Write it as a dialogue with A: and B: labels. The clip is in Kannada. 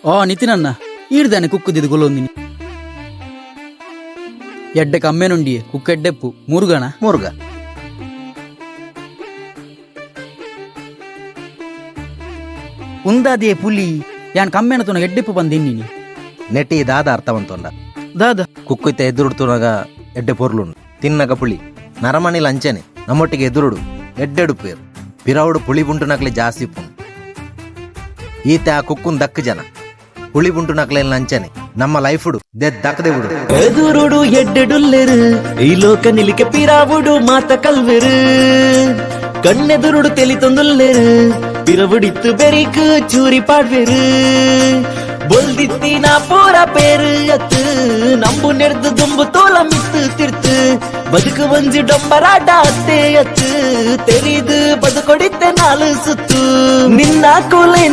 A: ಓ ನಿತಿನನ್ನ ಈಡ್ದಾನೆ ಕುಕ್ಕುದಿದ್ದು ಗೊಲೊಂದಿನಿ ಎಡ್ಡೆ ಕಮ್ಮೆನುಂಡಿಯೆ ಕುಕ್ಕೆಡ್ಡೆಪ್ಪು ಮುರುಗಣ
B: ಮುರುಗ
A: ಉಂದಾದಿಯೇ ಪುಲಿ ಯಾನ್ ಕಮ್ಮೆನ ತುನ ಎಡ್ಡೆಪ್ಪು ಬಂದಿನ್ನಿನಿ
B: ನೆಟಿ ದಾದ ಅರ್ಥವಂತೊಂಡ
A: ದಾದ
B: ಕುಕ್ಕುಯ್ತ ಎದುರುಡ್ತುನಾಗ ಎಡ್ಡೆ ಪೊರ್ಲುಂಡು ತಿನ್ನಗ ಪುಳಿ ನರಮಣಿಲ ಅಂಚನೆ ನಮ್ಮೊಟ್ಟಿಗೆ ಎದುರುಡು ಎಡ್ಡೆಡುಪೇರು ಪಿರವುಡು ಪುಳಿ ಬುಂಟು ನಕ್ಲೆ ಜಾಸ್ತಿ ಪುಂಡು ಈತ ಆ ಕುಕ್ಕುನ್ ದಕ್ಕ ಜನ ಪುಳಿ ಬುಂಟು ನಕ್ಲೆ ಅಂಚನೆ ನಮ್ಮ ಲೈಫುಡು ದಕ್ಕದೆ ಬಿಡು
C: ಎದುರುಡು ಎಡ್ಡೆಡುಲ್ಲೆರು ಈ ಲೋಕ ನಿಲಿಕೆ ಪಿರಾವುಡು ಮಾತ ಕಲ್ವೆರು ಕಣ್ಣೆದುರುಡು ತೆಲಿ ತೊಂದುಲ್ಲೆರು ಪಿರವುಡಿತ್ತು ಬೆರಿಕು ಚೂರಿ ಪಾಡ್ವೆರು ಬೊಲ್ದಿತ್ತಿನ ಪೂರ ಪೇರು ಅತ್ತು ನಂಬು ನೆಡ್ದು ದುಂಬು ತೋಲ ಮಿತ್ತು ತಿರ್ತು ಬದುಕು ಒಂಜಿ ಡೊಂಬರಾಟ ಅತ್ತೆ ಅತ್ತು ತೆರಿದು ಬದುಕೊಡಿತ್ತೆ ನಾಲು ಸುತ್ತು ನಿನ್ನ ಕೂಲೆ